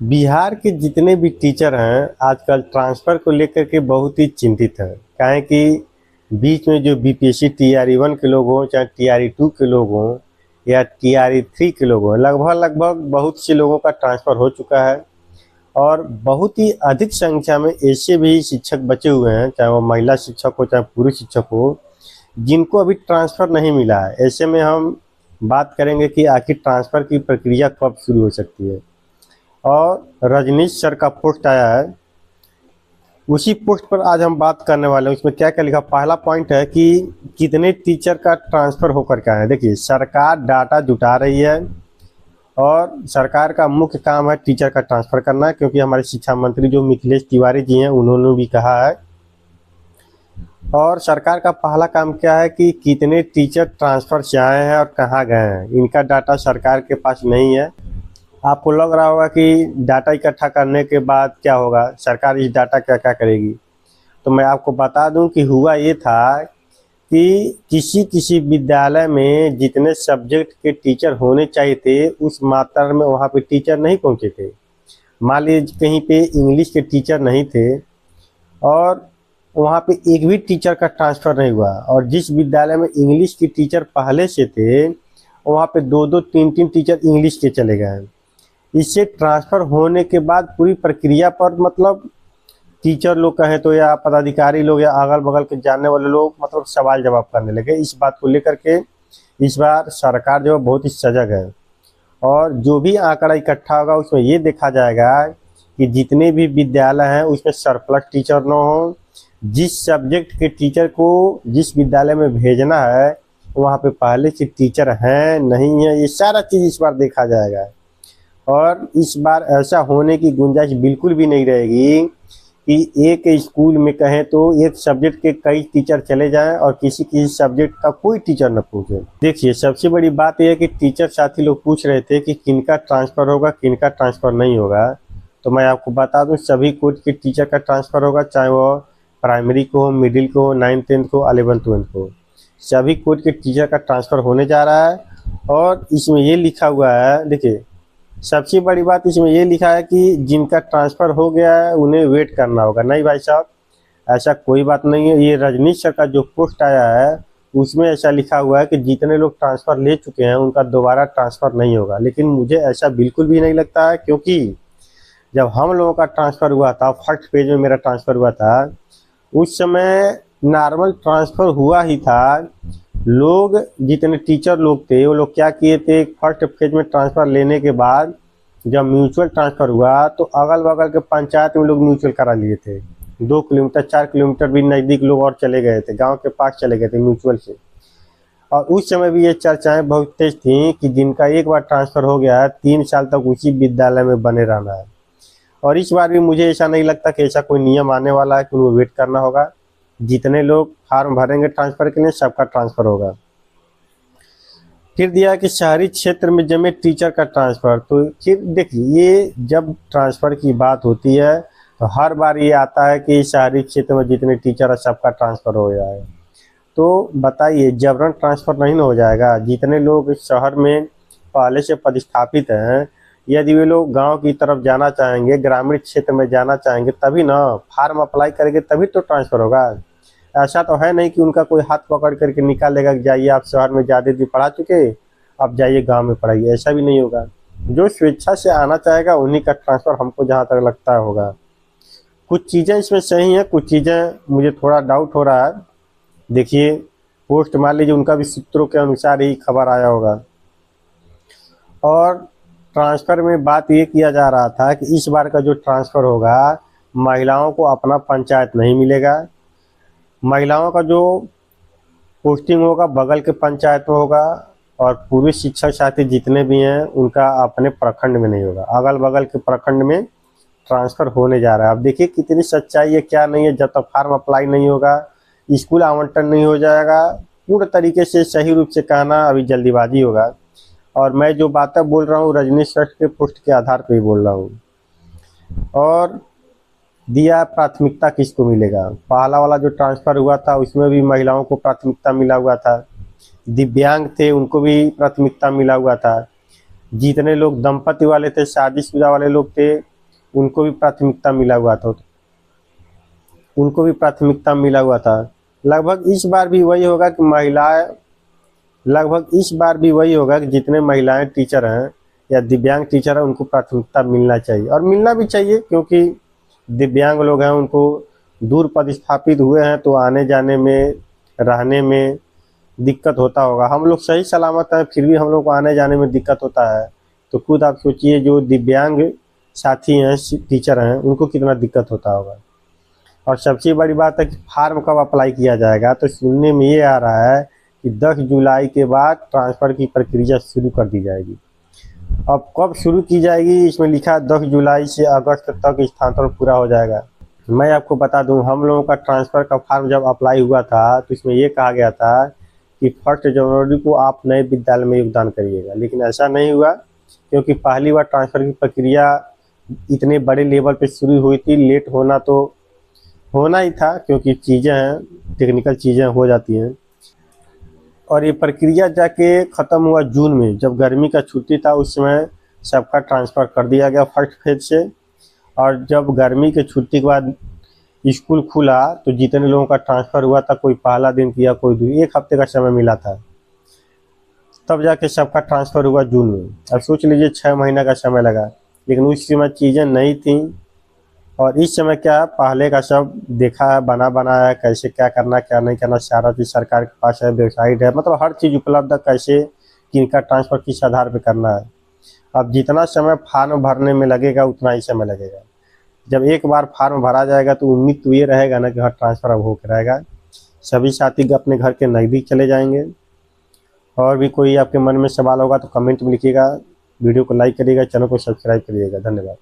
बिहार के जितने भी टीचर हैं आजकल ट्रांसफ़र को लेकर के बहुत ही चिंतित हैं। काहे कि बीच में जो बीपीएससी टीआरई 1 के लोग हों, चाहे टीआरई 2 के लोग हों या टीआरई 3 के लोग हों, लगभग बहुत से लोगों का ट्रांसफ़र हो चुका है। और बहुत ही अधिक संख्या में ऐसे भी शिक्षक बचे हुए हैं, चाहे वो महिला शिक्षक हो चाहे पुरुष शिक्षक हो, जिनको अभी ट्रांसफ़र नहीं मिला है। ऐसे में हम बात करेंगे कि आखिर ट्रांसफ़र की प्रक्रिया कब शुरू हो सकती है। और रजनीश सर का पोस्ट आया है, उसी पोस्ट पर आज हम बात करने वाले हैं। उसमें क्या क्या लिखा, पहला पॉइंट है कि कितने टीचर का ट्रांसफ़र होकर के आए। देखिए, सरकार डाटा जुटा रही है और सरकार का मुख्य काम है टीचर का ट्रांसफ़र करना, क्योंकि हमारे शिक्षा मंत्री जो मिथिलेश तिवारी जी हैं उन्होंने भी कहा है। और सरकार का पहला काम क्या है कि कितने टीचर ट्रांसफ़र से आए हैं और कहाँ गए हैं, इनका डाटा सरकार के पास नहीं है। आपको लग रहा होगा कि डाटा इकट्ठा करने के बाद क्या होगा, सरकार इस डाटा क्या क्या करेगी। तो मैं आपको बता दूं कि हुआ ये था कि किसी विद्यालय में जितने सब्जेक्ट के टीचर होने चाहिए थे उस मात्रा में वहाँ पे टीचर नहीं पहुँचे थे। मान लीजिए कहीं पे इंग्लिश के टीचर नहीं थे और वहाँ पे एक भी टीचर का ट्रांसफ़र नहीं हुआ, और जिस विद्यालय में इंग्लिश के टीचर पहले से थे वहाँ पे 2-2, 3-3 टीचर इंग्लिश के चले गए। इससे ट्रांसफ़र होने के बाद पूरी प्रक्रिया पर मतलब टीचर लोग कहें तो या पदाधिकारी लोग या अगल बगल के जानने वाले लोग मतलब सवाल जवाब करने लगे। इस बात को लेकर के इस बार सरकार जो है बहुत ही सजग है, और जो भी आंकड़ा इकट्ठा होगा उसमें ये देखा जाएगा कि जितने भी विद्यालय हैं उसमें सरप्लस टीचर न हो। जिस सब्जेक्ट के टीचर को जिस विद्यालय में भेजना है वहाँ पे पहले से टीचर हैं नहीं है, ये सारा चीज़ इस बार देखा जाएगा। और इस बार ऐसा होने की गुंजाइश बिल्कुल भी नहीं रहेगी कि एक स्कूल में कहें तो एक सब्जेक्ट के कई टीचर चले जाएं और किसी सब्जेक्ट का कोई टीचर न पूछे। देखिए, सबसे बड़ी बात यह है कि टीचर साथी लोग पूछ रहे थे कि किनका ट्रांसफ़र होगा किनका ट्रांसफ़र नहीं होगा। तो मैं आपको बता दूं, सभी कोर्स के टीचर का ट्रांसफ़र होगा, चाहे वो प्राइमरी को हो, मिडिल को हो, 9th 10th को, 11th 12th को, सभी कोर्स के टीचर का ट्रांसफ़र होने जा रहा है। और इसमें ये लिखा हुआ है, देखिए सबसे बड़ी बात इसमें ये लिखा है कि जिनका ट्रांसफ़र हो गया है उन्हें वेट करना होगा। नहीं भाई साहब, ऐसा कोई बात नहीं है। ये रजनीश सर का जो पोस्ट आया है उसमें ऐसा लिखा हुआ है कि जितने लोग ट्रांसफ़र ले चुके हैं उनका दोबारा ट्रांसफ़र नहीं होगा। लेकिन मुझे ऐसा बिल्कुल भी नहीं लगता है, क्योंकि जब हम लोगों का ट्रांसफ़र हुआ था, फर्स्ट फेज में मेरा ट्रांसफ़र हुआ था, उस समय नॉर्मल ट्रांसफ़र हुआ ही था। लोग जितने टीचर लोग थे वो लोग क्या किए थे, फर्स्ट फेज में ट्रांसफ़र लेने के बाद जब म्यूचुअल ट्रांसफ़र हुआ तो अगल बगल के पंचायत में लोग म्यूचुअल करा लिए थे। 2 किलोमीटर 4 किलोमीटर भी नज़दीक लोग और चले गए थे, गांव के पास चले गए थे म्यूचुअल से। और उस समय भी ये चर्चाएं बहुत तेज थी कि जिनका एक बार ट्रांसफ़र हो गया है 3 साल तक उसी विद्यालय में बने रहना है। और इस बार भी मुझे ऐसा नहीं लगता कि ऐसा कोई नियम आने वाला है कि उनको वेट करना होगा। जितने लोग फार्म भरेंगे ट्रांसफ़र के लिए सबका ट्रांसफ़र होगा। फिर दिया कि शहरी क्षेत्र में जमे टीचर का ट्रांसफ़र। तो फिर देखिए, ये जब ट्रांसफ़र की बात होती है तो हर बार ये आता है कि शहरी क्षेत्र में जितने टीचर है सबका ट्रांसफ़र हो जाए। तो बताइए, जबरन ट्रांसफ़र नहीं ना हो जाएगा। जितने लोग शहर में पहले से प्रतिस्थापित हैं, यदि वे लोग गांव की तरफ जाना चाहेंगे, ग्रामीण क्षेत्र में जाना चाहेंगे, तभी ना फार्म अप्लाई करेंगे, तभी तो ट्रांसफ़र होगा। ऐसा तो है नहीं कि उनका कोई हाथ पकड़ करके निकालेगा कि जाइए आप शहर में ज़्यादा दिन पढ़ा चुके, अब जाइए गांव में पढ़ाइए। ऐसा भी नहीं होगा। जो स्वेच्छा से आना चाहेगा उन्हीं का ट्रांसफ़र हमको जहाँ तक लगता होगा। कुछ चीज़ें इसमें सही हैं, कुछ चीज़ें मुझे थोड़ा डाउट हो रहा है। देखिए, पोस्ट मान लीजिए उनका भी सूत्रों के अनुसार ही खबर आया होगा। और ट्रांसफ़र में बात ये किया जा रहा था कि इस बार का जो ट्रांसफ़र होगा, महिलाओं को अपना पंचायत नहीं मिलेगा। महिलाओं का जो पोस्टिंग होगा बगल के पंचायत में होगा, और पुरुष शिक्षक साथी जितने भी हैं उनका अपने प्रखंड में नहीं होगा, अगल बगल के प्रखंड में ट्रांसफ़र होने जा रहा है। अब देखिए कितनी सच्चाई है क्या नहीं है। जब तक फार्म अप्लाई नहीं होगा, स्कूल आवंटन नहीं हो जाएगा, पूर्ण तरीके से सही रूप से कहना अभी जल्दीबाजी होगा। और मैं जो बातें बोल रहा हूँ रजनीश सर के पोस्ट के आधार पर ही बोल रहा हूँ। और दिया प्राथमिकता किसको मिलेगा। पहला वाला जो ट्रांसफ़र हुआ था उसमें भी महिलाओं को प्राथमिकता मिला हुआ था, दिव्यांग थे उनको भी प्राथमिकता मिला हुआ था, जितने लोग दंपति वाले थे, शादीशुदा वाले लोग थे, उनको भी प्राथमिकता मिला हुआ था, लगभग इस बार भी वही होगा कि जितने महिलाएं टीचर हैं या दिव्यांग टीचर हैं उनको प्राथमिकता मिलना चाहिए, और मिलना भी चाहिए, क्योंकि दिव्यांग लोग हैं, उनको दूर पदस्थापित हुए हैं तो आने जाने में, रहने में दिक्कत होता होगा। हम लोग सही सलामत हैं, फिर भी हम लोग को आने जाने में दिक्कत होता है। तो खुद आप सोचिए, जो दिव्यांग साथी हैं, टीचर हैं, उनको कितना दिक्कत होता होगा। और सबसे बड़ी बात है कि फार्म कब अप्लाई किया जाएगा, तो सुनने में ये आ रहा है कि 10 जुलाई के बाद ट्रांसफ़र की प्रक्रिया शुरू कर दी जाएगी। अब कब शुरू की जाएगी, इसमें लिखा है 10 जुलाई से अगस्त तक स्थानांतरण पूरा हो जाएगा। मैं आपको बता दूं, हम लोगों का ट्रांसफ़र का फॉर्म जब अप्लाई हुआ था तो इसमें ये कहा गया था कि 1 जनवरी को आप नए विद्यालय में योगदान करिएगा, लेकिन ऐसा नहीं हुआ, क्योंकि पहली बार ट्रांसफ़र की प्रक्रिया इतने बड़े लेवल पे शुरू हुई थी। लेट होना तो होना ही था, क्योंकि चीज़ें हैं, टेक्निकल चीज़ें हो जाती हैं। और ये प्रक्रिया जाके ख़त्म हुआ जून में, जब गर्मी का छुट्टी था, उस समय सबका ट्रांसफ़र कर दिया गया फर्स्ट फेज से। और जब गर्मी के छुट्टी के बाद स्कूल खुला तो जितने लोगों का ट्रांसफ़र हुआ था, कोई पहला दिन किया, कोई 1 हफ्ते का समय मिला था, तब जाके सबका ट्रांसफ़र हुआ जून में। अब सोच लीजिए 6 महीना का समय लगा, लेकिन उस समय चीज़ें नहीं थी। और इस समय क्या, पहले का सब देखा है, बना बनाया है, कैसे क्या करना क्या नहीं करना, सारा चीज़ सरकार के पास है, वेबसाइट है, मतलब हर चीज़ उपलब्ध है, कैसे किनका ट्रांसफ़र किस आधार पे करना है। अब जितना समय फार्म भरने में लगेगा उतना ही समय लगेगा। जब एक बार फार्म भरा जाएगा तो उम्मीद तो ये रहेगा ना कि हाँ ट्रांसफ़र अब हो के रहेगा। सभी साथी अपने घर के नज़दीक चले जाएंगे। और भी कोई आपके मन में सवाल होगा तो कमेंट में लिखिएगा, वीडियो को लाइक करिएगा, चैनल को सब्सक्राइब करिएगा। धन्यवाद।